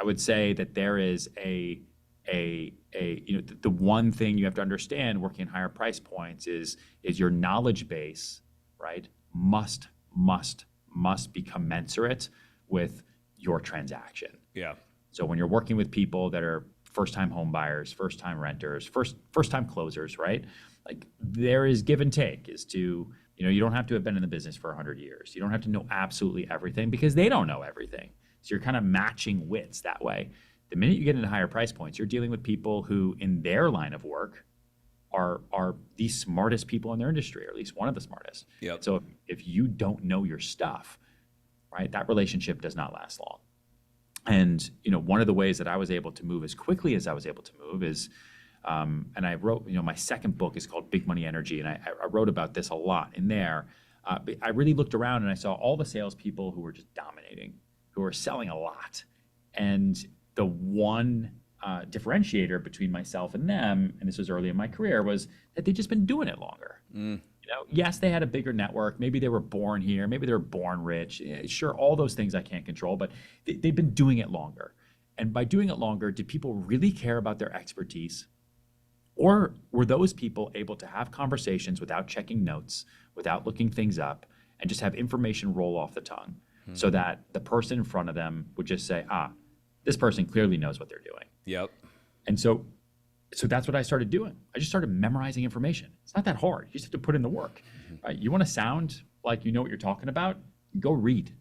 would say that there is the one thing you have to understand working in higher price points is your knowledge base, right? Must be commensurate with your transaction. Yeah. So when you're working with people that are first-time home buyers, first-time renters, first-time closers, right? Like there is give and take as to, you don't have to have been in the business for 100 years. You don't have to know absolutely everything because they don't know everything. So you're kind of matching wits that way. The minute you get into higher price points, you're dealing with people who in their line of work are the smartest people in their industry, or at least one of the smartest. Yep. So if you don't know your stuff, right, that relationship does not last long. And, one of the ways that I was able to move as quickly as I was able to move is, and I wrote, my second book is called Big Money Energy, and I wrote about this a lot in there. But I really looked around and I saw all the salespeople who were just dominating, who were selling a lot. And the one differentiator between myself and them, and this was early in my career, was that they'd just been doing it longer. Yes, they had a bigger network. Maybe they were born here. Maybe they were born rich. Sure, all those things I can't control, but they've been doing it longer. And by doing it longer, did people really care about their expertise? Or were those people able to have conversations without checking notes, without looking things up, and just have information roll off the tongue so that the person in front of them would just say, this person clearly knows what they're doing. Yep. And so that's what I started doing. I just started memorizing information. It's not that hard. You just have to put in the work. Right? You want to sound like you know what you're talking about? Go read.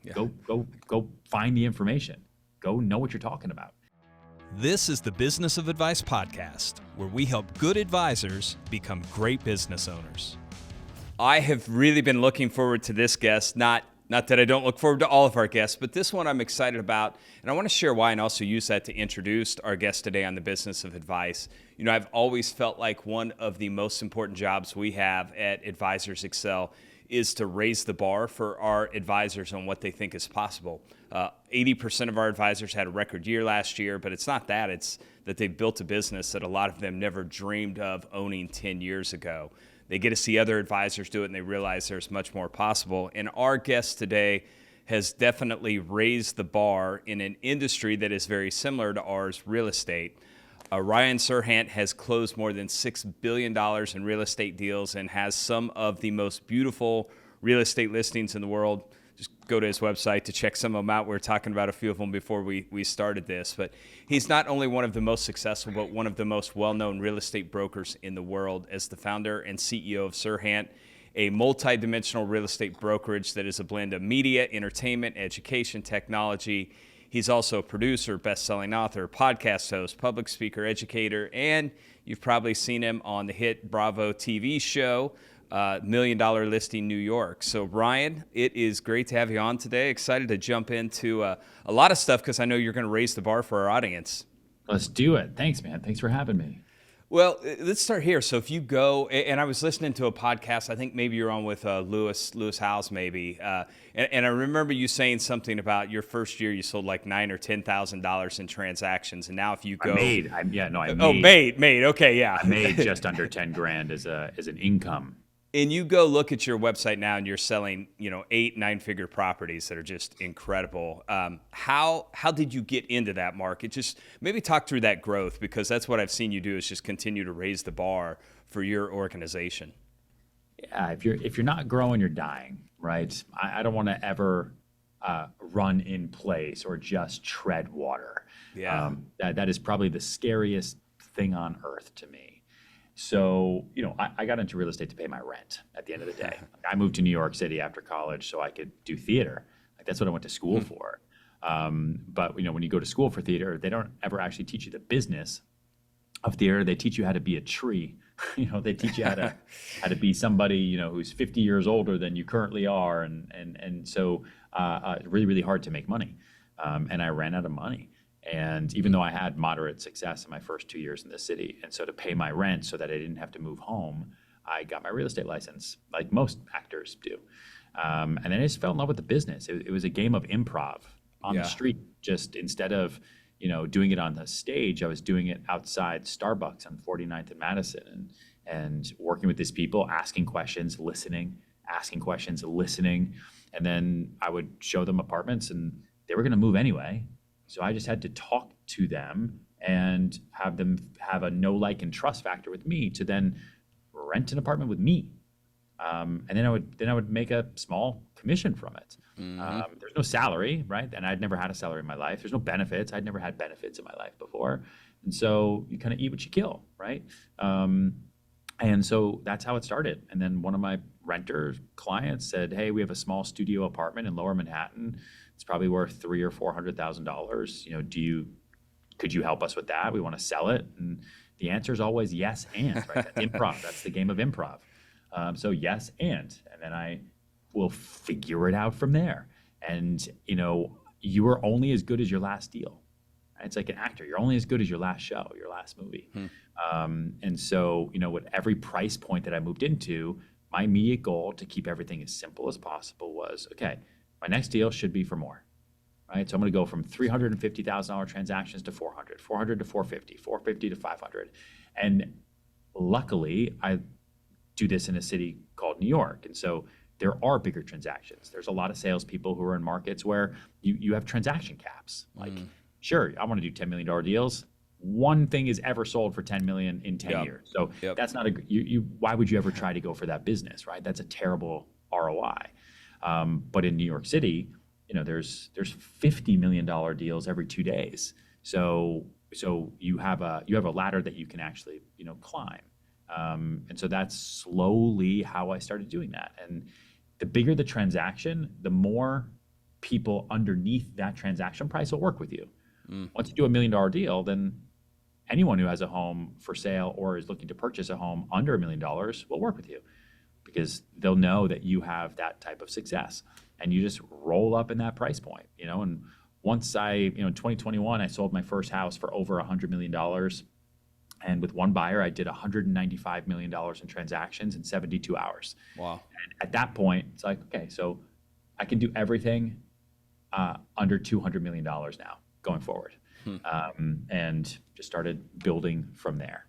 Yeah. Go find the information. Go know what you're talking about. This is the Business of Advice podcast, where we help good advisors become great business owners. I have really been looking forward to this guest, not that I don't look forward to all of our guests, but this one I'm excited about, and I want to share why and also use that to introduce our guest today on the Business of Advice. I've always felt like one of the most important jobs we have at Advisors Excel is to raise the bar for our advisors on what they think is possible. 80% of our advisors had a record year last year, but it's not that. It's that they've built a business that a lot of them never dreamed of owning 10 years ago. They get to see other advisors do it, and they realize there's much more possible. And our guest today has definitely raised the bar in an industry that is very similar to ours, real estate. Ryan Serhant has closed more than $6 billion in real estate deals and has some of the most beautiful real estate listings in the world. Just go to his website to check some of them out. We were talking about a few of them before we started this. But he's not only one of the most successful, but one of the most well-known real estate brokers in the world as the founder and CEO of Serhant, a multi-dimensional real estate brokerage that is a blend of media, entertainment, education, technology. He's also a producer, best-selling author, podcast host, public speaker, educator, and you've probably seen him on the hit Bravo TV show, $1 Million Listing New York. So Ryan, it is great to have you on today. Excited to jump into a lot of stuff because I know you're going to raise the bar for our audience. Let's do it. Thanks, man. Thanks for having me. Well, let's start here. So if you go, and I was listening to a podcast, I think maybe you're on with Lewis Howes maybe, and I remember you saying something about your first year you sold like $9,000 or $10,000 in transactions, and now if you go, made. Okay, yeah. I made just under 10 grand as an income. And you go look at your website now, and you're selling, 8-9-figure properties that are just incredible. How did you get into that market? Just maybe talk through that growth, because that's what I've seen you do is just continue to raise the bar for your organization. Yeah, if you're not growing, you're dying, right? I don't want to ever run in place or just tread water. Yeah, that is probably the scariest thing on earth to me. So, I got into real estate to pay my rent at the end of the day. I moved to New York City after college so I could do theater. That's what I went to school for. But, when you go to school for theater, they don't ever actually teach you the business of theater. They teach you how to be a tree. They teach you how to be somebody, who's 50 years older than you currently are. And so really, really hard to make money. And I ran out of money. And even though I had moderate success in my first 2 years in the city, and so to pay my rent so that I didn't have to move home, I got my real estate license, like most actors do. And then I just fell in love with the business. It was a game of improv on the street. Just instead of, doing it on the stage, I was doing it outside Starbucks on 49th and Madison and working with these people, asking questions, listening. And then I would show them apartments, and they were going to move anyway. So I just had to talk to them and have them have a know, like, and trust factor with me to then rent an apartment with me. And then I would make a small commission from it. There's no salary, right? And I'd never had a salary in my life. There's no benefits. I'd never had benefits in my life before. And so you kind of eat what you kill, right? And so that's how it started. And then one of my renter clients said, "Hey, we have a small studio apartment in Lower Manhattan. It's probably worth $300,000 or $400,000. Could you help us with that? We want to sell it." And the answer is always yes and, right? That's improv. That's the game of improv. So yes and then I will figure it out from there. And you are only as good as your last deal. It's like an actor. You're only as good as your last show, your last movie. And so, with every price point that I moved into, my immediate goal to keep everything as simple as possible was, okay, my next deal should be for more, right? So I'm going to go from $350,000 transactions to 400, 400 to 450, 450 to 500. And luckily, I do this in a city called New York. And so there are bigger transactions. There's a lot of salespeople who are in markets where you have transaction caps. Like, sure, I want to do $10 million deals. One thing is ever sold for 10 million in 10 years. So that's not why would you ever try to go for that business, right? That's a terrible ROI. But in New York City, there's $50 million deals every 2 days. So you have a ladder that you can actually, climb. And so that's slowly how I started doing that. And the bigger the transaction, the more people underneath that transaction price will work with you. Once you do $1 million deal, then anyone who has a home for sale or is looking to purchase a home under $1 million will work with you because they'll know that you have that type of success. And you just roll up in that price point, and once in 2021, I sold my first house for over $100 million. And with one buyer, I did $195 million in transactions in 72 hours. Wow. And at that point, it's like, okay, so I can do everything under $200 million now going forward. And just started building from there.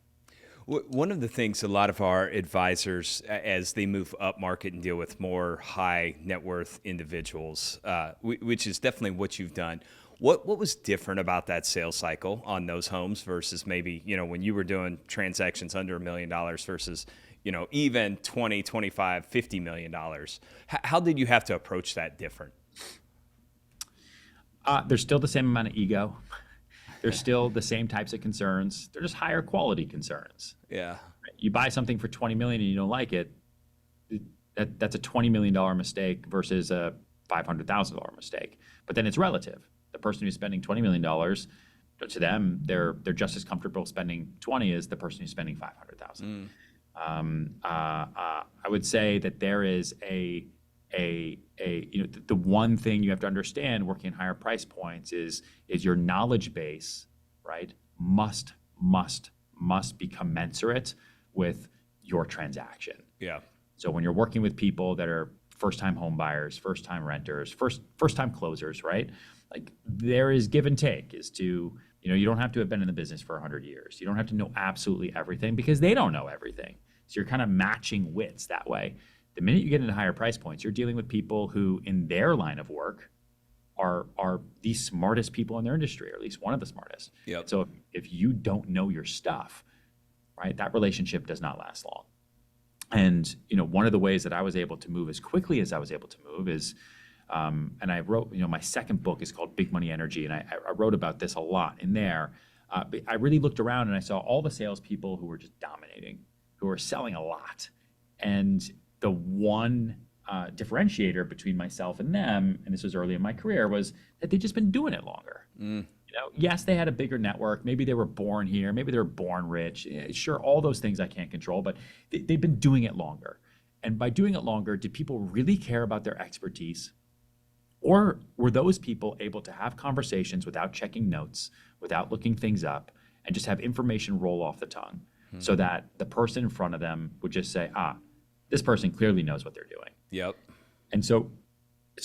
One of the things a lot of our advisors, as they move up market and deal with more high net worth individuals, which is definitely what you've done, what was different about that sales cycle on those homes versus maybe, when you were doing transactions under $1 million versus, even 20, 25, $50 million? How did you have to approach that different? There's still the same amount of ego. There's still the same types of concerns. They're just higher quality concerns. Yeah. You buy something for 20 million and you don't like it, that's a $20 million mistake versus a $500,000 mistake. But then it's relative. The person who's spending $20 million, to them, they're just as comfortable spending 20 as the person who's spending 500,000. I would say that there is the one thing you have to understand working in higher price points is your knowledge base, right, must be commensurate with your transaction. Yeah. So when you're working with people that are first-time home buyers, first-time renters, first-time closers, right, like there is give and take as to, you don't have to have been in the business for 100 years. You don't have to know absolutely everything because they don't know everything. So you're kind of matching wits that way. The minute you get into higher price points, you're dealing with people who in their line of work are the smartest people in their industry, or at least one of the smartest. Yep. So if you don't know your stuff, right, that relationship does not last long. And, one of the ways that I was able to move as quickly as I was able to move is, and I wrote, my second book is called Big Money Energy, and I wrote about this a lot in there. I really looked around and I saw all the salespeople who were just dominating, who were selling a lot. And the one differentiator between myself and them, and this was early in my career, was that they'd just been doing it longer. Yes, they had a bigger network. Maybe they were born here. Maybe they were born rich. Sure, all those things I can't control, but they've been doing it longer. And by doing it longer, did people really care about their expertise? Or were those people able to have conversations without checking notes, without looking things up, and just have information roll off the tongue so that the person in front of them would just say, this person clearly knows what they're doing. Yep. And so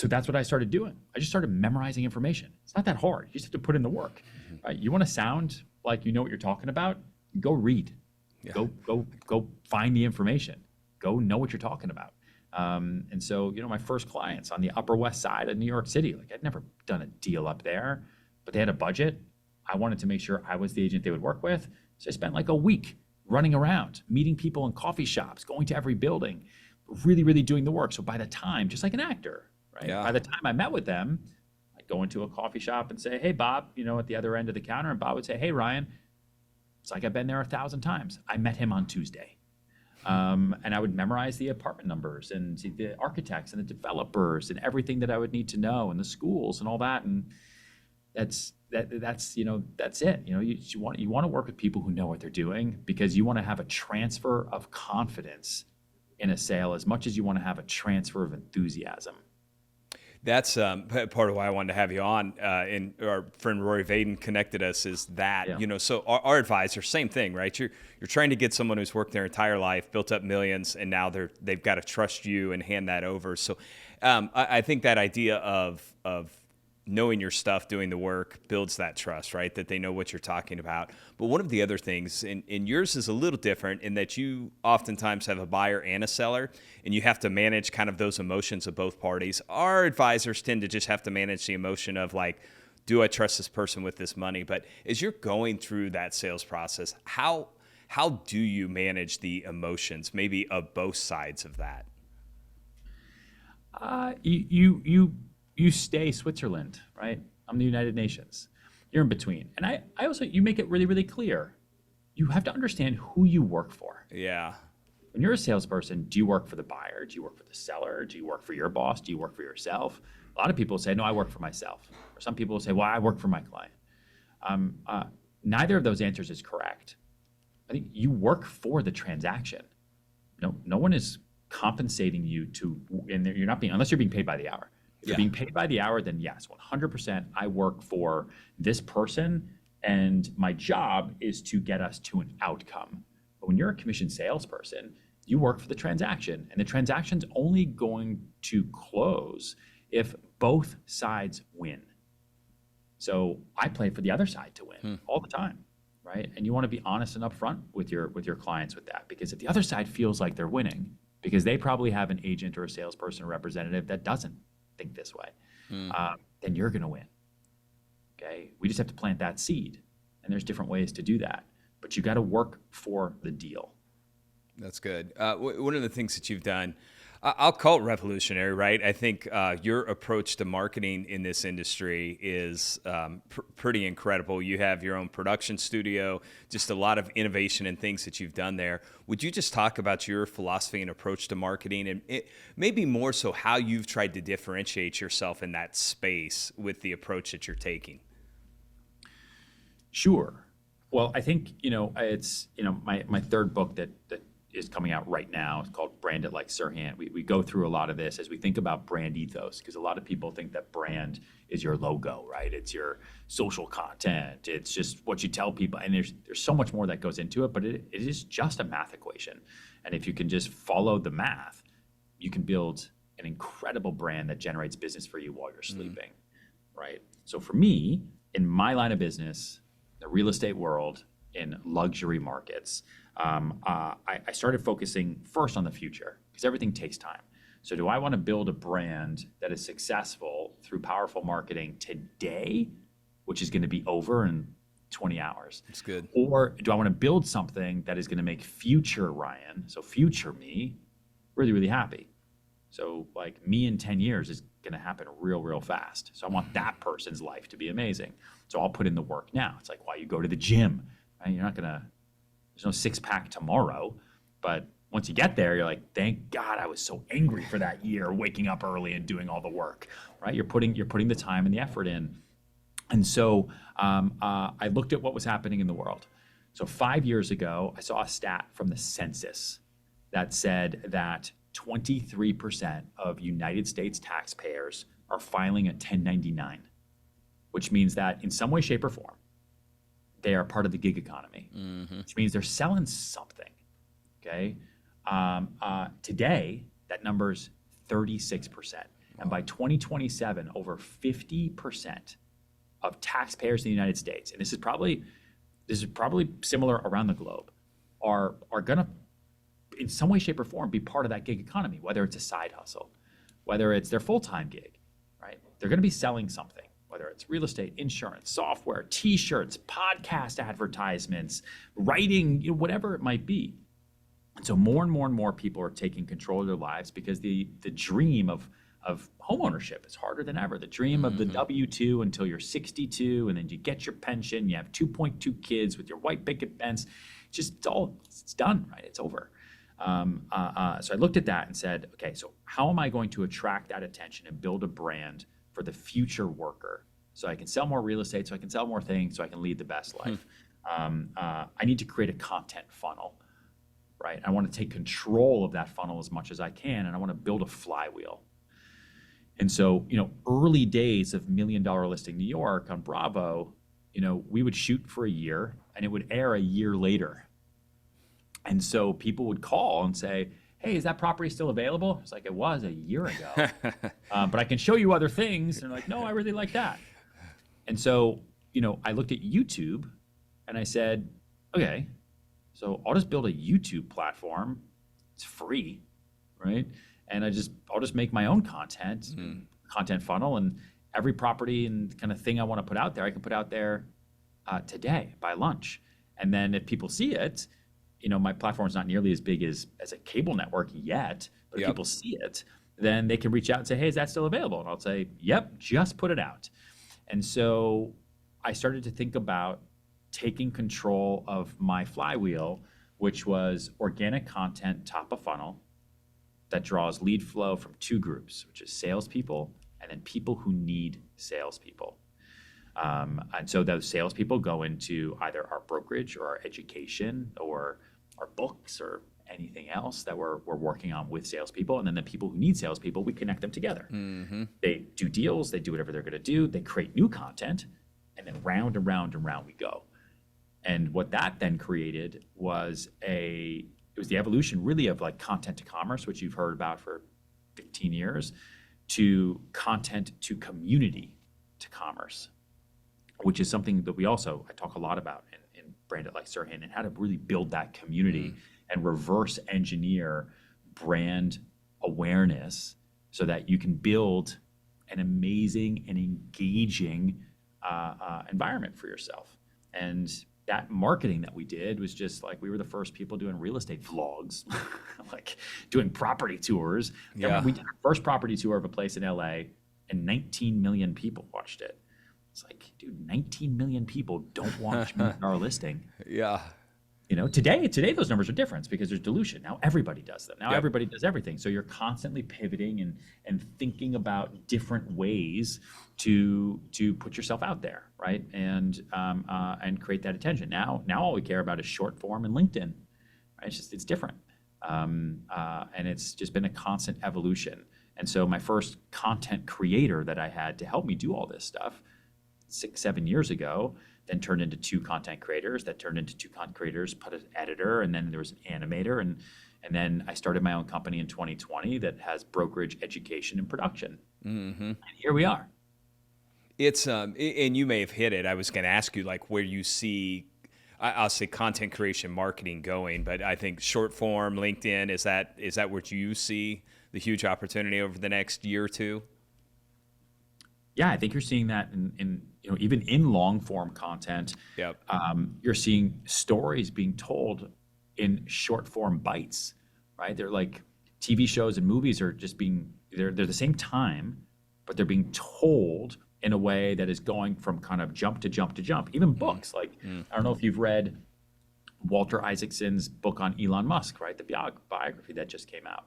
that's what I started doing. I just started memorizing information. It's not that hard. You just have to put in the work. Right? You want to sound like you know what you're talking about? Go read. Yeah. Go find the information. Go know what you're talking about. And so, my first clients on the Upper West Side of New York City, like I'd never done a deal up there, but they had a budget. I wanted to make sure I was the agent they would work with. So I spent like a week running around, meeting people in coffee shops, going to every building, really, really doing the work. So by the time, just like an actor, right? Yeah. By the time I met with them, I'd go into a coffee shop and say, hey, Bob, at the other end of the counter. And Bob would say, hey, Ryan. It's like I've been there 1,000 times. I met him on Tuesday. And I would memorize the apartment numbers and the architects and the developers and everything that I would need to know and the schools and all that. And that's it. You want to work with people who know what they're doing, because you want to have a transfer of confidence in a sale as much as you want to have a transfer of enthusiasm. That's part of why I wanted to have you on. And our friend Rory Vaden connected us. Is that so our advisor, same thing, right? You're trying to get someone who's worked their entire life, built up millions, and now they've got to trust you and hand that over. So I think that idea of knowing your stuff, doing the work, builds that trust, right? That they know what you're talking about. But one of the other things, and yours is a little different in that you oftentimes have a buyer and a seller, and you have to manage kind of those emotions of both parties. Our advisors tend to just have to manage the emotion of like, do I trust this person with this money? But as you're going through that sales process, how do you manage the emotions, maybe of both sides of that? You stay Switzerland, right? I'm the United Nations. You're in between. And I also, you make it really, really clear. You have to understand who you work for. Yeah. When you're a salesperson, do you work for the buyer? Do you work for the seller? Do you work for your boss? Do you work for yourself? A lot of people say, no, I work for myself. Or some people say, well, I work for my client. Neither of those answers is correct. I think you work for the transaction. No one is compensating you and you're not being, unless you're being paid by the hour. If you're being paid by the hour, then yes, 100%, I work for this person, and my job is to get us to an outcome. But when you're a commissioned salesperson, you work for the transaction, and the transaction's only going to close if both sides win. So I play for the other side to win all the time, right? And you want to be honest and upfront with your clients with that, because if the other side feels like they're winning, because they probably have an agent or a salesperson or representative that doesn't think this way, then you're going to win. Okay. We just have to plant that seed, and there's different ways to do that, but you got to work for the deal. That's good. One of the things that you've done, I'll call it revolutionary, right? I think your approach to marketing in this industry is pretty incredible. You have your own production studio, just a lot of innovation and things that you've done there. Would you just talk about your philosophy and approach to marketing, and maybe more so how you've tried to differentiate yourself in that space with the approach that you're taking? Sure. Well, I think, it's, my third book that is coming out right now. It's called Brand It Like Serhant. We go through a lot of this as we think about brand ethos, because a lot of people think that brand is your logo, right? It's your social content. It's just what you tell people. And there's so much more that goes into it, but it is just a math equation. And if you can just follow the math, you can build an incredible brand that generates business for you while you're sleeping, right? So for me, in my line of business, the real estate world, in luxury markets, I started focusing first on the future, because everything takes time. So do I want to build a brand that is successful through powerful marketing today, which is going to be over in 20 hours? That's good. Or do I want to build something that is going to make future Ryan, so future me, really, really happy? So like me in 10 years is going to happen real fast. So I want that person's life to be amazing. So I'll put in the work now. It's like why you go to the gym. Right? You're not going to, there's no six pack tomorrow, but once you get there, you're like, thank God I was so angry for that year, waking up early and doing all the work, right? You're putting the time and the effort in. And so I looked at what was happening in the world. So 5 years ago, I saw a stat from the census that said that 23% of United States taxpayers are filing a 1099, which means that in some way, shape, or form, they are part of the gig economy, which means they're selling something, okay? Today, that number's 36%. And by 2027, over 50% of taxpayers in the United States, and this is probably similar around the globe, are gonna, in some way, shape, or form, be part of that gig economy, whether it's a side hustle, whether it's their full-time gig, right? They're gonna be selling something, whether it's real estate, insurance, software, t-shirts, podcast advertisements, writing, whatever it might be. And so more and more and more people are taking control of their lives because the dream of homeownership is harder than ever. The dream of the W-2 until you're 62, and then you get your pension, you have 2.2 kids with your white picket fence. It's done, right? It's over. So I looked at that and said, okay, so how am I going to attract that attention and build a brand for the future worker so I can sell more real estate, so I can sell more things, so I can lead the best life? I need to create a content funnel, right? I want to take control of that funnel as much as I can, and I want to build a flywheel. And so, early days of $1 Million Listing New York on Bravo, we would shoot for a year and it would air a year later. And so people would call and say, hey, is that property still available? It's like, it was a year ago, but I can show you other things. And they're like, no, I really like that. And so, I looked at YouTube and I said, okay, so I'll just build a YouTube platform. It's free, right? And I'll just make my own content funnel, and every property and kind of thing I want to put out there, I can put out there today by lunch. And then if people see it, my platform's not nearly as big as a cable network yet, but if people see it, then they can reach out and say, hey, is that still available? And I'll say, yep, just put it out. And so I started to think about taking control of my flywheel, which was organic content top of funnel that draws lead flow from two groups, which is salespeople and then people who need salespeople. And so those salespeople go into either our brokerage or our education or our books or anything else that we're working on with salespeople. And then the people who need salespeople, we connect them together. They do deals, they do whatever they're going to do, they create new content, and then round and round and round we go. And what that then created was it was the evolution really of like content to commerce, which you've heard about for 15 years, to content to community to commerce, which is something that I talk a lot about in Brand It Like Serhant, and how to really build that community and reverse engineer brand awareness so that you can build an amazing and engaging environment for yourself. And that marketing that we did was just like, we were the first people doing real estate vlogs, like doing property tours. Yeah. We did our first property tour of a place in LA, and 19 million people watched it. It's like, dude, 19 million people don't watch our listing. Yeah. Today those numbers are different because there's dilution. Now everybody does them. Now everybody does everything. So you're constantly pivoting and thinking about different ways to put yourself out there, right? And create that attention. Now all we care about is short form and LinkedIn. Right? It's different, and it's just been a constant evolution. And so my first content creator that I had to help me do all this stuff 6-7 years ago, then turned into 2 content creators, that turned into 2 content creators, put an editor, and then there was an animator. And then I started my own company in 2020 that has brokerage, education, and production. And here we are. It's, and you may have hit it. I was going to ask you like where you see, I'll say content creation marketing going, but I think short form, LinkedIn, is that where you see the huge opportunity over the next year or two? Yeah, I think you're seeing that in even in long form content. Yep. You're seeing stories being told in short form bites, right? They're like TV shows and movies are just they're the same time, but they're being told in a way that is going from kind of jump to jump to jump. Even books, like I don't know if you've read Walter Isaacson's book on Elon Musk, right? The biography that just came out.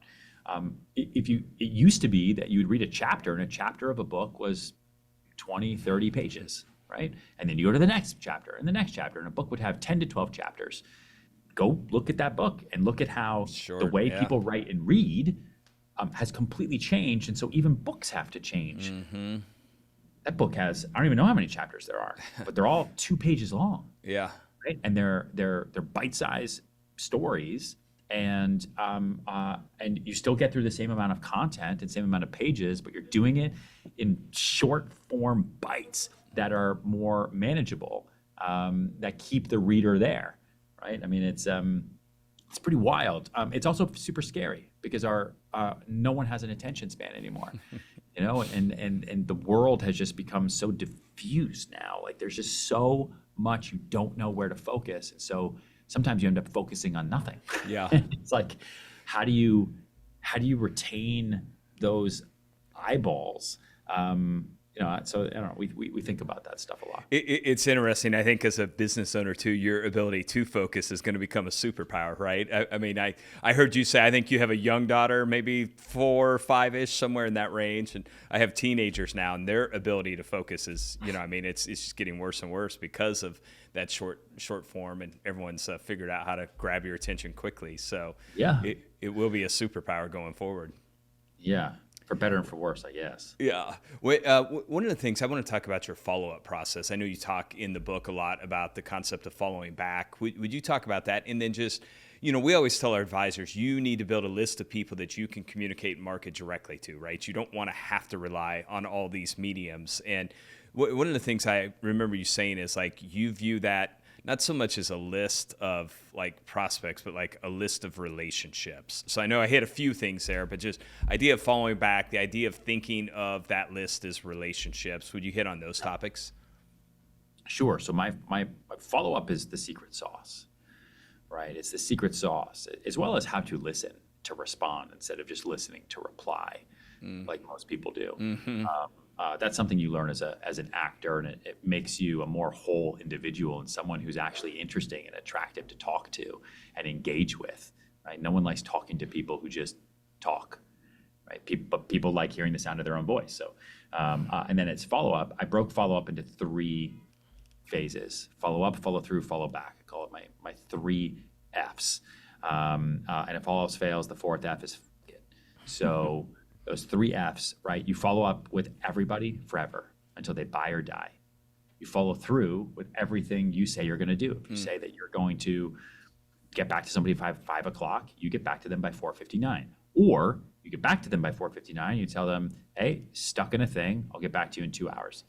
It used to be that you'd read a chapter, and a chapter of a book was 20, 30 pages, right? And then you go to the next chapter and the next chapter, and a book would have 10 to 12 chapters. Go look at that book and look at how the way people write and read has completely changed. And so even books have to change. That book has, I don't even know how many chapters there are, but they're all 2 pages long. Yeah. Right? And they're bite-sized stories. And you still get through the same amount of content and same amount of pages, but you're doing it in short form bites that are more manageable, that keep the reader there, right? I mean, it's pretty wild. It's also super scary because no one has an attention span anymore. and the world has just become so diffused now. Like there's just so much you don't know where to focus. And so sometimes you end up focusing on nothing. Yeah. It's like, how do you retain those eyeballs? So I don't know, we think about that stuff a lot. It's interesting. I think as a business owner too, your ability to focus is going to become a superpower, right? I mean, I heard you say, I think you have a young daughter, maybe 4 or 5-ish, somewhere in that range. And I have teenagers now, and their ability to focus is, it's just getting worse and worse because of that short form, and everyone's figured out how to grab your attention quickly. So yeah, it will be a superpower going forward. Yeah. For better and for worse, I guess. Yeah. One of the things I want to talk about your follow-up process. I know you talk in the book a lot about the concept of following back. Would you talk about that? And then just, we always tell our advisors, you need to build a list of people that you can communicate and market directly to, right? You don't want to have to rely on all these mediums. And one of the things I remember you saying is like you view that not so much as a list of like prospects, but like a list of relationships. So I know I hit a few things there, but just idea of following back, the idea of thinking of that list as relationships. Would you hit on those topics? Sure. So my follow-up is the secret sauce, right? It's the secret sauce, as well as how to listen to respond instead of just listening to reply, like most people do. Mm-hmm. That's something you learn as an actor, and it makes you a more whole individual and someone who's actually interesting and attractive to talk to and engage with. Right? No one likes talking to people who just talk, right? But people like hearing the sound of their own voice. So, and then it's follow-up. I broke follow-up into 3 phases: follow up, follow through, follow back. I call it my 3 Fs. And if all else fails, the 4th F is it. So those 3 Fs, right? You follow up with everybody forever until they buy or die. You follow through with everything you say you're going to do. If you say that you're going to get back to somebody by 5 o'clock, you get back to them by 4:59. Or you get back to them by 4:59, you tell them, hey, stuck in a thing, I'll get back to you in 2 hours.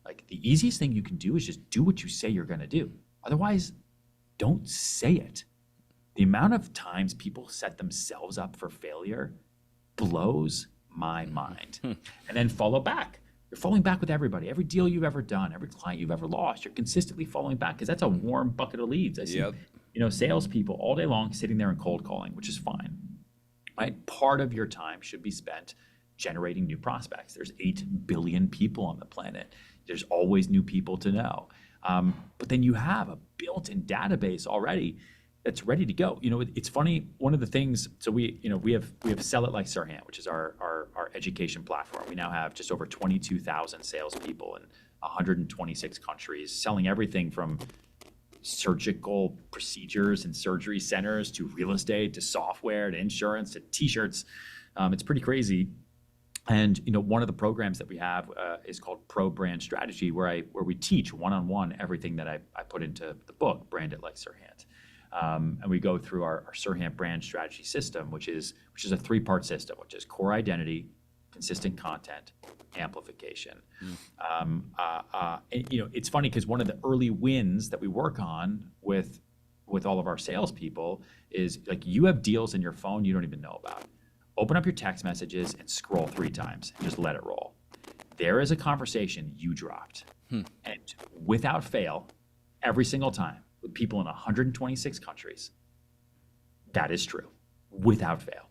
Like the easiest thing you can do is just do what you say you're going to do. Otherwise, don't say it. The amount of times people set themselves up for failure blows my mind. And then follow back. You're following back with everybody. Every deal you've ever done, every client you've ever lost, you're consistently following back because that's a warm bucket of leads. I see, salespeople all day long sitting there and cold calling, which is fine. Right? Part of your time should be spent generating new prospects. There's 8 billion people on the planet. There's always new people to know. But then you have a built-in database already that's ready to go. It's funny. One of the things, so we have Sell It Like Serhant, which is our education platform. We now have just over 22,000 salespeople in 126 countries, selling everything from surgical procedures and surgery centers to real estate to software to insurance to T-shirts. It's pretty crazy. And one of the programs that we have is called Pro Brand Strategy, where we teach one-on-one everything that I put into the book, Brand It Like Serhant. And we go through our Serhant brand strategy system, which is a 3-part system, which is core identity, consistent content, amplification. It's funny because one of the early wins that we work on with all of our salespeople is like you have deals in your phone you don't even know about. Open up your text messages and scroll 3 times and just let it roll. There is a conversation you dropped. And without fail, every single time, with people in 126 countries, that is true, without fail.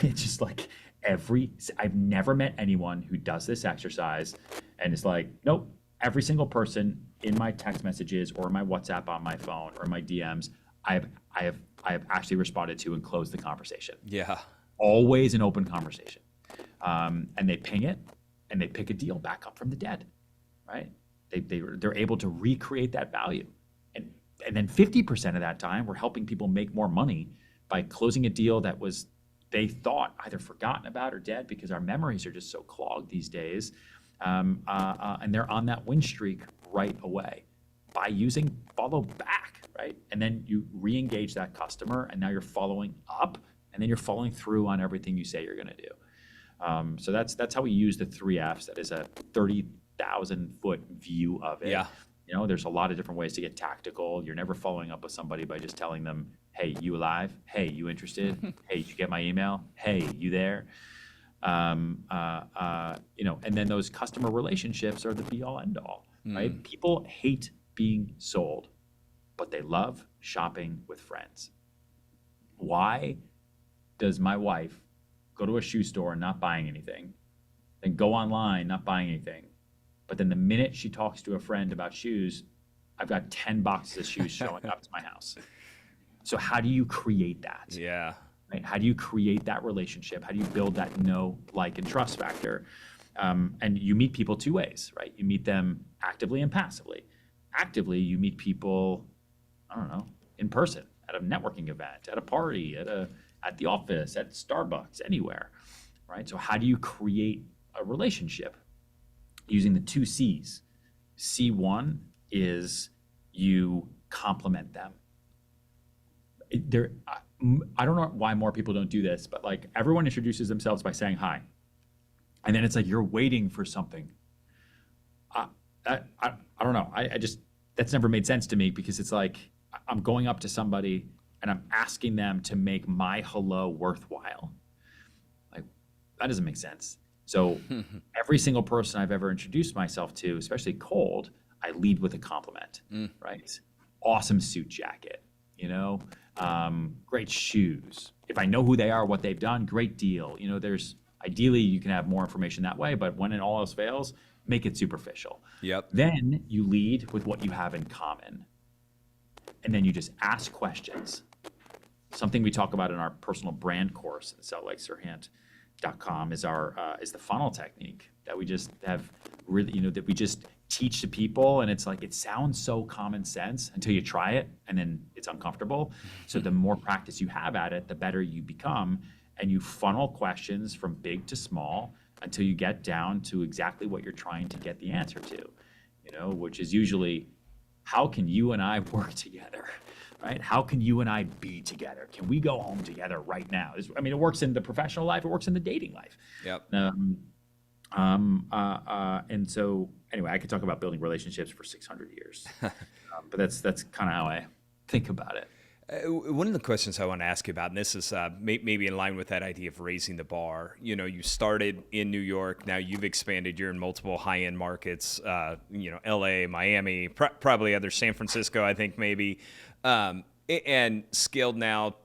It's just like I've never met anyone who does this exercise and it's like, nope, every single person in my text messages or my WhatsApp on my phone or my DMs, I have actually responded to and closed the conversation. Yeah. Always an open conversation. And they ping it and they pick a deal back up from the dead, right? They're able to recreate that value. And then 50% of that time, we're helping people make more money by closing a deal that they thought either forgotten about or dead because our memories are just so clogged these days. And they're on that win streak right away by using follow back, right? And then you re-engage that customer and now you're following up and then you're following through on everything you say you're going to do. So that's how we use the 3 Fs. That is a 30,000 foot view of it. Yeah. There's a lot of different ways to get tactical. You're never following up with somebody by just telling them, hey, you alive? Hey, you interested? Hey, did you get my email? Hey, you there? And then those customer relationships are the be all end all, right? People hate being sold, but they love shopping with friends. Why does my wife go to a shoe store and not buying anything, then go online not buying anything, but then the minute she talks to a friend about shoes, I've got 10 boxes of shoes showing up to my house? So how do you create that? Yeah. Right? How do you create that relationship? How do you build that know, like, and trust factor? And you meet people two ways, right? You meet them actively and passively. Actively, you meet people, I don't know, in person, at a networking event, at a party, at the office, at Starbucks, anywhere, right? So how do you create a relationship? Using the two C's. C1 is you compliment them. I don't know why more people don't do this, but like everyone introduces themselves by saying hi. And then it's like you're waiting for something. I don't know. I just, that's never made sense to me, because it's like I'm going up to somebody and I'm asking them to make my hello worthwhile. Like, that doesn't make sense. So every single person I've ever introduced myself to, especially cold, I lead with a compliment, right? Awesome suit jacket, great shoes. If I know who they are, what they've done, great deal. Ideally you can have more information that way, but when it all else fails, make it superficial. Yep. Then you lead with what you have in common. And then you just ask questions. Something we talk about in our personal brand course at Serhant.com is is the funnel technique that we just have really, that we just teach to people. And it's like, it sounds so common sense until you try it, and then it's uncomfortable. So the more practice you have at it, the better you become. And you funnel questions from big to small until you get down to exactly what you're trying to get the answer to, which is usually, how can you and I work together, right? How can you and I be together? Can we go home together right now? It works in the professional life. It works in the dating life. Yep. And so anyway, I could talk about building relationships for 600 years, but that's kind of how I think about it. One of the questions I want to ask you about, and this is maybe in line with that idea of raising the bar. You started in New York. Now you've expanded. You're in multiple high-end markets. L.A., Miami, probably other, San Francisco, I think maybe, and scaled now.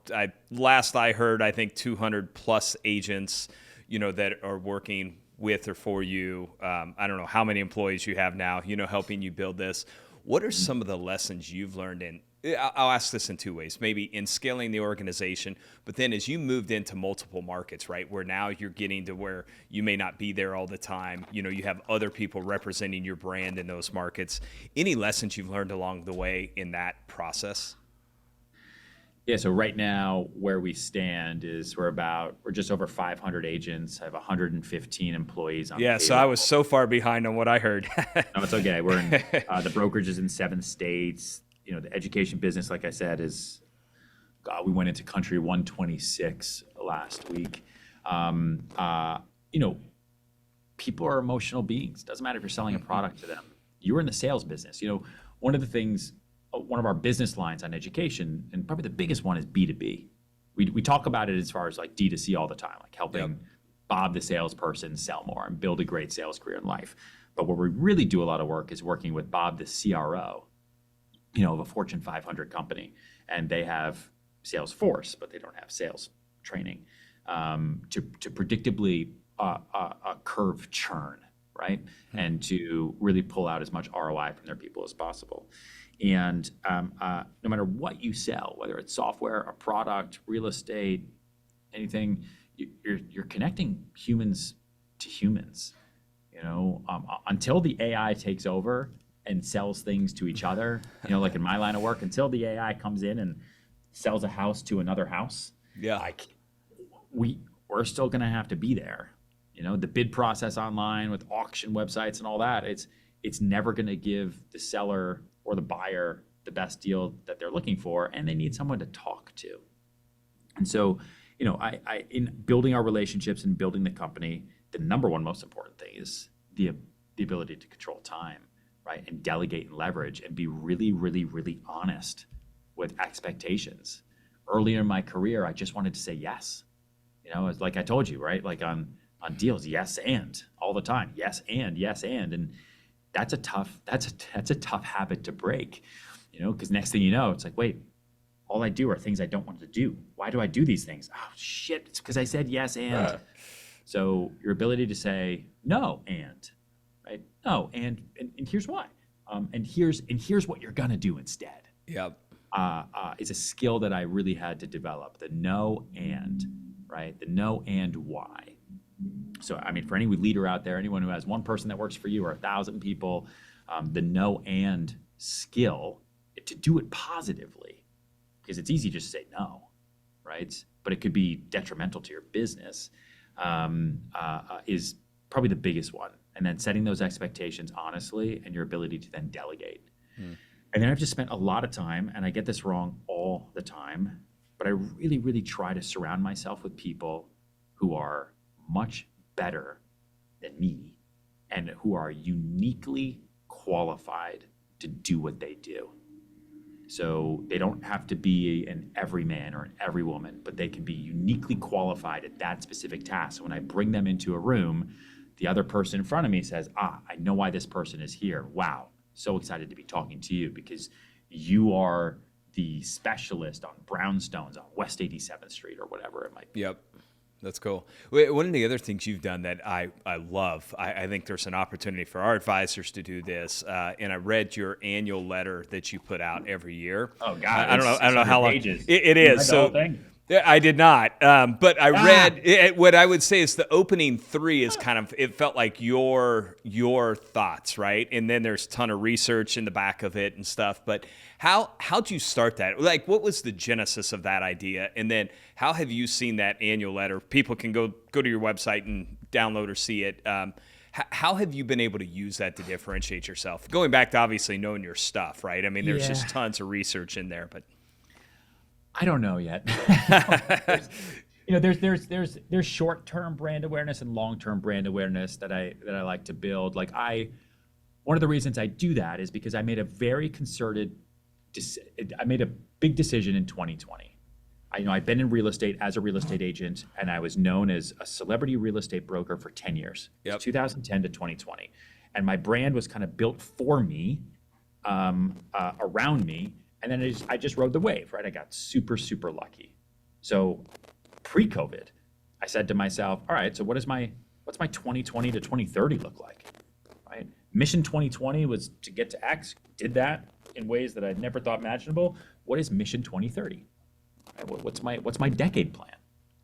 Last I heard, I think 200 plus agents, that are working with or for you. I don't know how many employees you have now, helping you build this. What are some of the lessons you've learned in? I'll ask this in two ways, maybe in scaling the organization, but then as you moved into multiple markets, right, where now you're getting to where you may not be there all the time, you have other people representing your brand in those markets. Any lessons you've learned along the way in that process? Yeah, so right now where we stand is we're just over 500 agents. I have 115 employees on Yeah, payroll. so I was so far behind on what I heard. No, it's okay. We're in the brokerage is in 7 states. The education business, like I said, we went into country 126 last week. People are emotional beings. Doesn't matter if you're selling a product to them. You're in the sales business. One of the things, one of our business lines on education, and probably the biggest one, is B2B. We talk about it as far as like D2C all the time, like helping Bob the salesperson sell more and build a great sales career in life. But where we really do a lot of work is working with Bob the CRO, of a Fortune 500 company, and they have Salesforce, but they don't have sales training to predictably curve churn, right? And to really pull out as much ROI from their people as possible. And no matter what you sell, whether it's software, a product, real estate, anything, you're connecting humans to humans. Until the AI takes over and sells things to each other, like in my line of work, until the AI comes in and sells a house to another house, we're still going to have to be there. The bid process online with auction websites and all that, it's never going to give the seller or the buyer the best deal that they're looking for, and they need someone to talk to. And so, I in building our relationships and building the company, the number one most important thing is the ability to control time, right? And delegate and leverage and be really, really, really honest with expectations. Earlier in my career, I just wanted to say yes. It's like I told you, right? Like on on deals. Yes, and all the time. Yes, and and that's a tough habit to break, because next thing you know, it's like, wait, all I do are things I don't want to do. Why do I do these things? Oh shit, it's because I said yes and. So your ability to say no and, right? No and here's why. And here's what you're gonna do instead. Yep. Is a skill that I really had to develop. The no and, right? The no and why. So, I mean, for any leader out there, anyone who has one person that works for you or 1,000 people, the no and skill to do it positively, because it's easy just to say no, right? But it could be detrimental to your business, is probably the biggest one. And then setting those expectations honestly and your ability to then delegate. And then I've just spent a lot of time, and I get this wrong all the time, but I really, really try to surround myself with people who are much better than me and who are uniquely qualified to do what they do. So they don't have to be an everyman or an everywoman, but they can be uniquely qualified at that specific task. So when I bring them into a room, the other person in front of me says, I know why this person is here. Wow, so excited to be talking to you because you are the specialist on brownstones on West 87th Street or whatever it might be. Yep. That's cool. One of the other things you've done that I love, I think there's an opportunity for our advisors to do this, and I read your annual letter that you put out every year. Oh, God. I don't know how long. Pages. It is. So I did not, but I read what I would say is the opening 3 is kind of, it felt like your thoughts, right? And then there's a ton of research in the back of it and stuff. But how'd you start that? Like, what was the genesis of that idea? And then how have you seen that annual letter? People can go to your website and download or see it. How have you been able to use that to differentiate yourself? Going back to obviously knowing your stuff, right? I mean, there's just tons of research in there, but. I don't know yet. There's short-term brand awareness and long-term brand awareness that I like to build. One of the reasons I do that is because I made a very concerted, I made a big decision in 2020. I've been in real estate as a real estate agent, and I was known as a celebrity real estate broker for 10 years, 2010 to 2020. And my brand was kind of built for me, around me. And then I just rode the wave, right? I got super, super lucky. So pre-COVID, I said to myself, all right, so what's my 2020 to 2030 look like, right? Mission 2020 was to get to X, did that in ways that I'd never thought imaginable. What is Mission 2030? Right? What's my decade plan?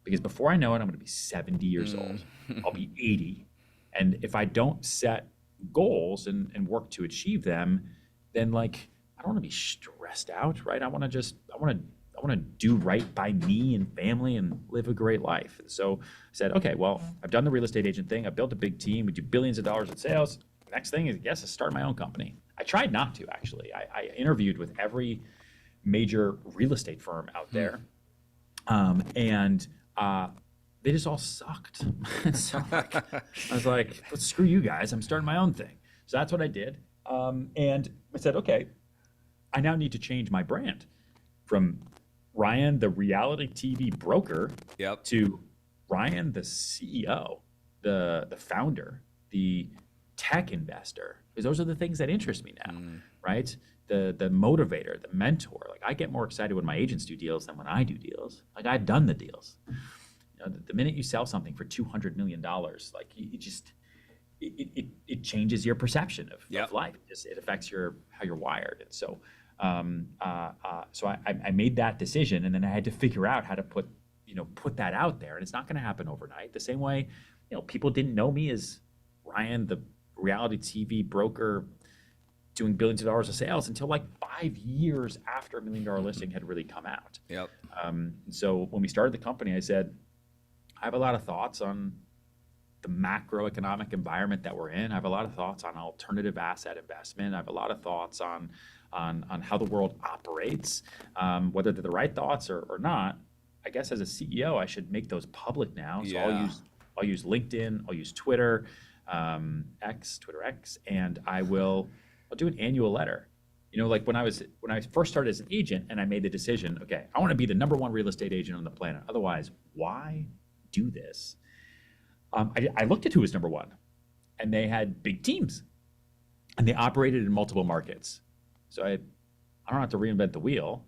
Because before I know it, I'm gonna be 70 years old. I'll be 80. And if I don't set goals and work to achieve them, then I don't want to be stressed out, right? I want to do right by me and family and live a great life. And so I said, okay, well, I've done the real estate agent thing. I built a big team. We do billions of dollars in sales. Next thing is, I start my own company. I tried not to, actually. I interviewed with every major real estate firm out there. And they just all sucked. So I was like, well, screw you guys. I'm starting my own thing. So that's what I did. And I said, okay, I now need to change my brand from Ryan, the reality TV broker, to Ryan, the CEO, the founder, the tech investor, because those are the things that interest me now, right? The motivator, the mentor. I get more excited when my agents do deals than when I do deals. I've done the deals. The minute you sell something for $200 million, it changes your perception of life. It affects how you're wired. And so I made that decision, and then I had to figure out how to put that out there. And it's not going to happen overnight. The same way, people didn't know me as Ryan, the reality TV broker doing billions of dollars of sales until 5 years after $1 Million Listing had really come out. So when we started the company, I said, I have a lot of thoughts on the macroeconomic environment that we're in. I have a lot of thoughts on alternative asset investment. I have a lot of thoughts on how the world operates, whether they're the right thoughts or not. I guess as a CEO, I should make those public now. So I'll use LinkedIn, I'll use Twitter X, and I'll do an annual letter. When I first started as an agent and I made the decision, okay, I want to be the #1 real estate agent on the planet. Otherwise, why do this? I looked at who was number one, and they had big teams, and they operated in multiple markets. So I don't have to reinvent the wheel.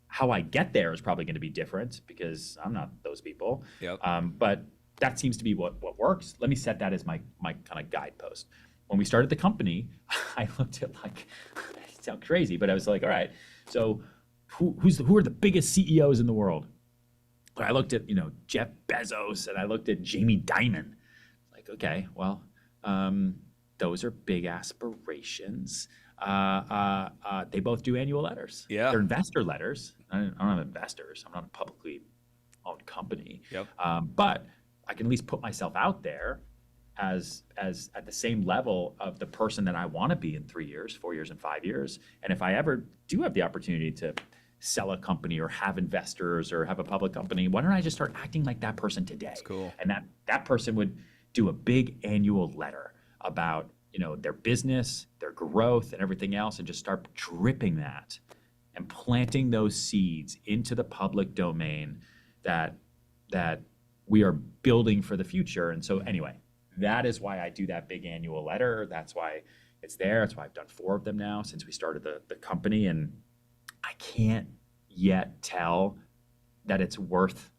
How I get there is probably going to be different because I'm not those people. Yep. But that seems to be what works. Let me set that as my kind of guidepost. When we started the company, I looked at like, it sounds crazy, but I was like, all right, so who are the biggest CEOs in the world? I looked at, Jeff Bezos, and I looked at Jamie Dimon. Like, okay, well, those are big aspirations. They both do annual letters. Yeah. They're investor letters. I don't have investors. I'm not a publicly owned company. Yep. But I can at least put myself out there as at the same level of the person that I want to be in 3 years, 4 years, and 5 years. And if I ever do have the opportunity to sell a company or have investors or have a public company, why don't I just start acting like that person today? That's cool. And that person would do a big annual letter about their business, their growth, and everything else, and just start dripping that and planting those seeds into the public domain that we are building for the future. And so anyway, that is why I do that big annual letter. That's why it's there. That's why I've done 4 of them now since we started the company. And I can't yet tell that it's worth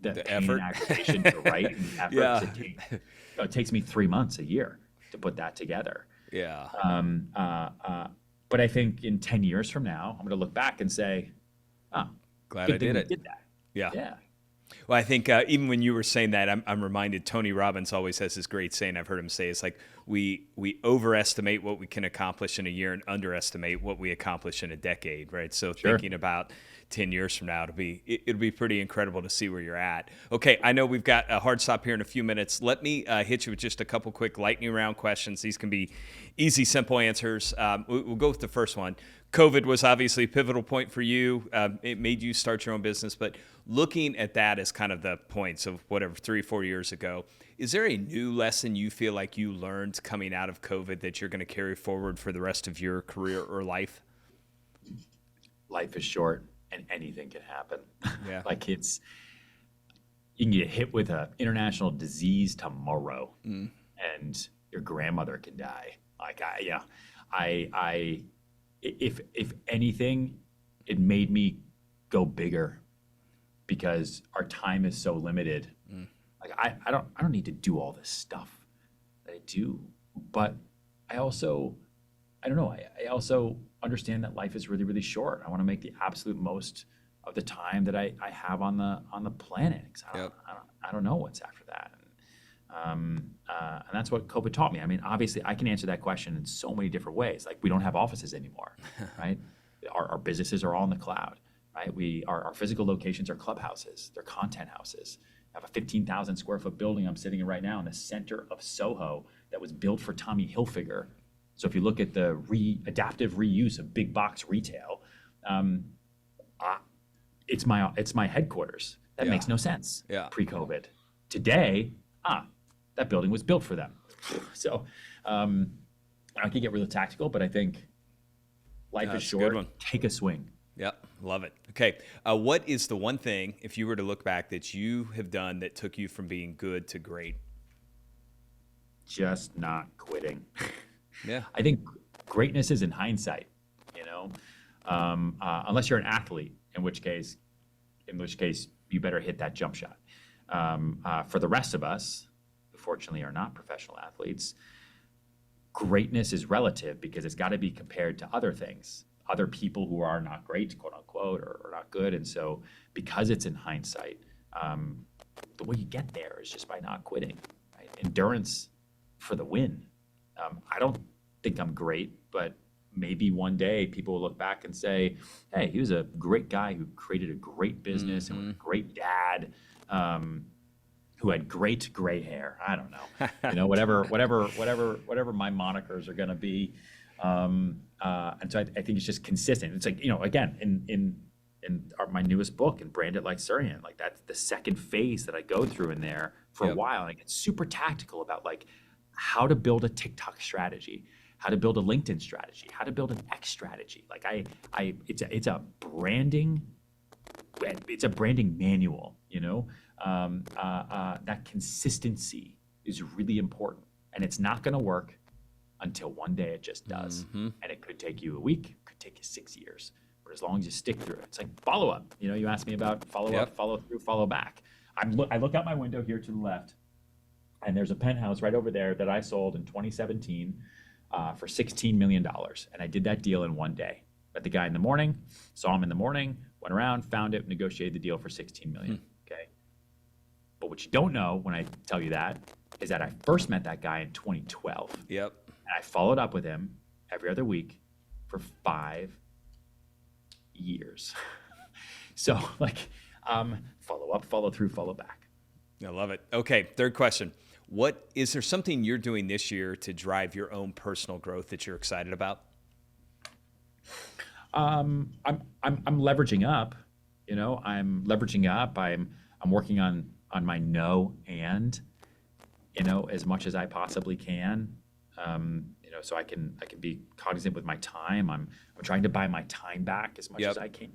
the pain effort. and aggravation to write and the effort. Yeah. It takes me 3 months, a year to put that together. Yeah. But I think in 10 years from now, I'm going to look back and say, oh, Glad good I thing did we it. did that. Yeah. Yeah. Well, I think even when you were saying that, I'm reminded Tony Robbins always has this great saying I've heard him say. It's like we overestimate what we can accomplish in a year and underestimate what we accomplish in a decade, right? So thinking about 10 years from now, it'll be pretty incredible to see where you're at. Okay, I know we've got a hard stop here in a few minutes. Let me hit you with just a couple quick lightning round questions. These can be easy, simple answers. We'll go with the first one. COVID was obviously a pivotal point for you. It made you start your own business, but looking at that as kind of the points of whatever 3 or 4 years ago, is there a new lesson you feel like you learned coming out of COVID that you're going to carry forward for the rest of your career or life? Life is short and anything can happen. Yeah. Like you can get hit with an international disease tomorrow and your grandmother can die. Like if anything, it made me go bigger because our time is so limited. Like I don't need to do all this stuff that I do, but I also understand that life is really, really short. I want to make the absolute most of the time that I have on the planet. 'Cause I don't know what's after that. And that's what COVID taught me. I mean, obviously, I can answer that question in so many different ways. Like, we don't have offices anymore, right? Our businesses are all in the cloud, right? Our physical locations are clubhouses. They're content houses. I have a 15,000 square foot building I'm sitting in right now in the center of Soho that was built for Tommy Hilfiger. So if you look at the adaptive reuse of big box retail, it's my headquarters. That makes no sense pre-COVID. Today, that building was built for them. So I can get really tactical, but I think life is short. Good one. Take a swing. Yep, love it. Okay, what is the one thing, if you were to look back, that you have done that took you from being good to great? Just not quitting. Yeah. I think greatness is in hindsight, unless you're an athlete, in which case you better hit that jump shot. For the rest of us, who fortunately are not professional athletes, greatness is relative because it's got to be compared to other things, other people who are not great, quote unquote, or not good. And so because it's in hindsight, the way you get there is just by not quitting, right? Endurance for the win. I don't think I'm great, but maybe one day people will look back and say, hey, he was a great guy who created a great business and was a great dad, who had great gray hair. I don't know, whatever my monikers are going to be. And so I think it's just consistent. It's like, again, in my newest book, and Brand It Like Serhant, like that's the second phase that I go through in there for a while. And I get super tactical about like how to build a TikTok strategy, how to build a LinkedIn strategy, how to build an X strategy. Like it's a branding manual, that consistency is really important. And it's not going to work until one day it just does. And it could take you a week, could take you 6 years. But as long as you stick through it, it's like follow up. You asked me about follow up, follow through, follow back. I look out my window here to the left, and there's a penthouse right over there that I sold in 2017 for $16 million. And I did that deal in one day. Met the guy in the morning, saw him in the morning, went around, found it, negotiated the deal for $16 million. Okay. But what you don't know when I tell you that is that I first met that guy in 2012. Yep. And I followed up with him every other week for 5 years. So follow up, follow through, follow back. I love it. Okay, third question. Is there something you're doing this year to drive your own personal growth that you're excited about? I'm leveraging up. I'm leveraging up. I'm working on my no and, as much as I possibly can. So I can be cognizant with my time. I'm trying to buy my time back as much as I can.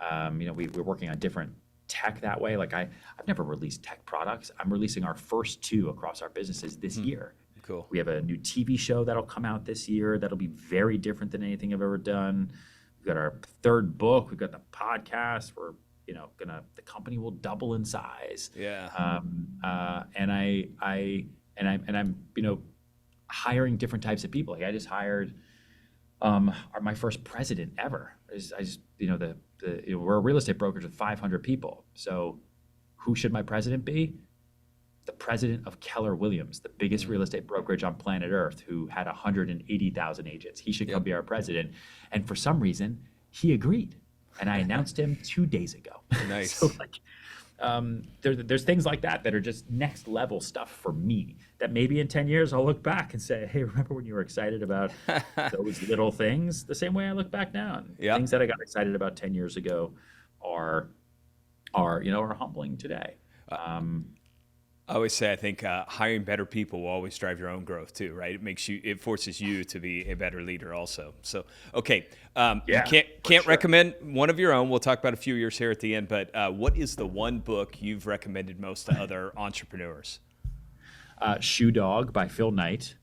We're working on different tech that way. Like I've never released tech products. I'm releasing our first 2 across our businesses this year. Cool. We have a new TV show that'll come out this year that'll be very different than anything I've ever done. We've got our 3rd book. We've got the podcast. We're the company will double in size. Yeah. And I'm hiring different types of people. Like I just hired my first president ever. We're a real estate brokerage with 500 people. So who should my president be? The president of Keller Williams, the biggest real estate brokerage on planet Earth, who had 180,000 agents. He should come be our president. And for some reason, he agreed. And I announced him 2 days ago. Nice. So there's things like that are just next level stuff for me that maybe in 10 years I'll look back and say, hey, remember when you were excited about those little things? The same way I look back now. And things that I got excited about 10 years ago are humbling today. I always say, I think hiring better people will always drive your own growth too, right? It forces you to be a better leader also. So, okay. You can't recommend one of your own. We'll talk about a few years here at the end, but what is the one book you've recommended most to other entrepreneurs? Shoe Dog by Phil Knight.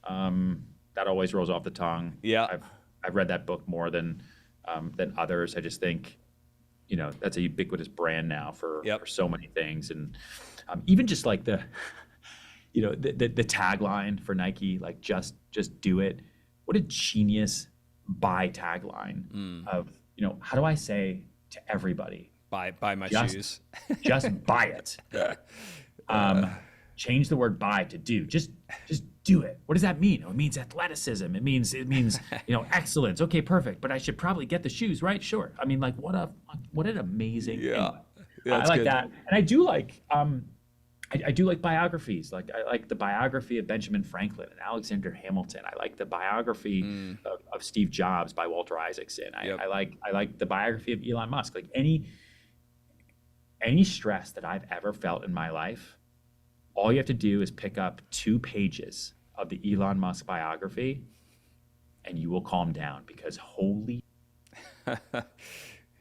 That always rolls off the tongue. Yeah. I've read that book more than others. I just think, that's a ubiquitous brand now for so many things. And even just like the tagline for Nike, like just do it. What a genius buy tagline of, how do I say to everybody? Buy my shoes. Just buy it. Change the word buy to do. Just do it. What does that mean? It means athleticism. It means excellence. Okay, perfect. But I should probably get the shoes, right? Sure. I mean, like what an amazing thing. I like that. And I do like I do like biographies. Like I like the biography of Benjamin Franklin and Alexander Hamilton. I like the biography of Steve Jobs by Walter Isaacson. I like the biography of Elon Musk. Like any stress that I've ever felt in my life, all you have to do is pick up 2 pages of the Elon Musk biography and you will calm down, because holy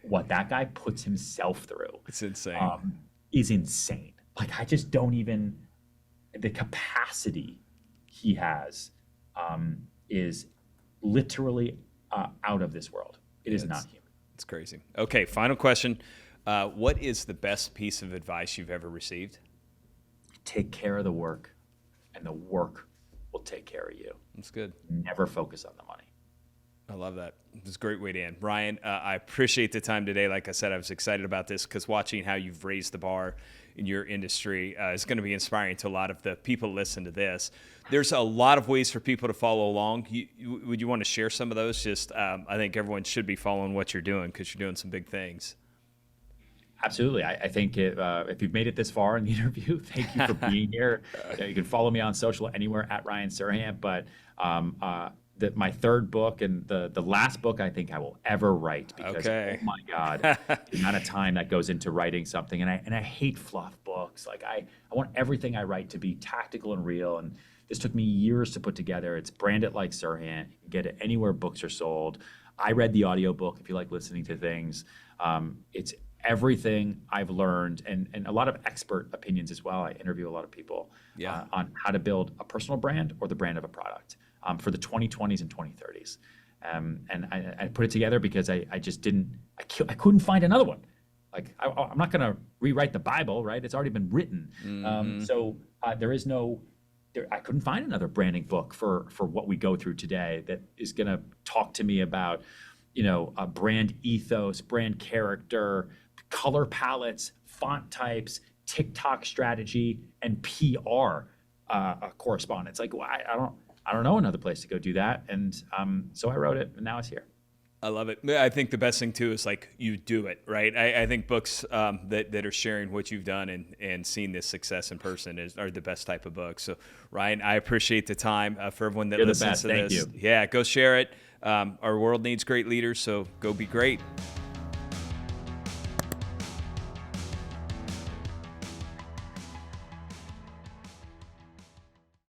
what that guy puts himself through. It's insane. Is insane. Like I just don't even, the capacity he has is literally out of this world. It is not human. It's crazy. Okay, final question. What is the best piece of advice you've ever received? Take care of the work, and the work will take care of you. That's good. Never focus on the money. I love that. It's a great way to end. Ryan, I appreciate the time today. Like I said, I was excited about this because watching how you've raised the bar in your industry is going to be inspiring to a lot of the people listen to this. There's a lot of ways for people to follow along. Would you want to share some of those? Just, I think everyone should be following what you're doing because you're doing some big things. Absolutely. I think if you've made it this far in the interview, thank you for being here. You can follow me on social anywhere at Ryan Serhant. But my 3rd book and the last book I think I will ever write, because oh my God, the amount of time that goes into writing something. And I hate fluff books. Like I want everything I write to be tactical and real. And this took me years to put together. It's branded like Serhant. You can get it anywhere books are sold. I read the audiobook if you like listening to things. It's everything I've learned and a lot of expert opinions as well. I interview a lot of people on how to build a personal brand or the brand of a product for the 2020s and 2030s. And I put it together because I couldn't find another one. Like I'm not going to rewrite the Bible, right? It's already been written. I couldn't find another branding book for what we go through today that is going to talk to me about, a brand ethos, brand character, color palettes, font types, TikTok strategy, and PR correspondence. Like, well, I don't know another place to go do that. And so I wrote it, and now it's here. I love it. I think the best thing too is like you do it, right? I think books that are sharing what you've done and seeing this success in person are the best type of books. So Ryan, I appreciate the time for everyone that You're listens the best. to Thank this. you. Yeah, go share it. Our world needs great leaders, so go be great.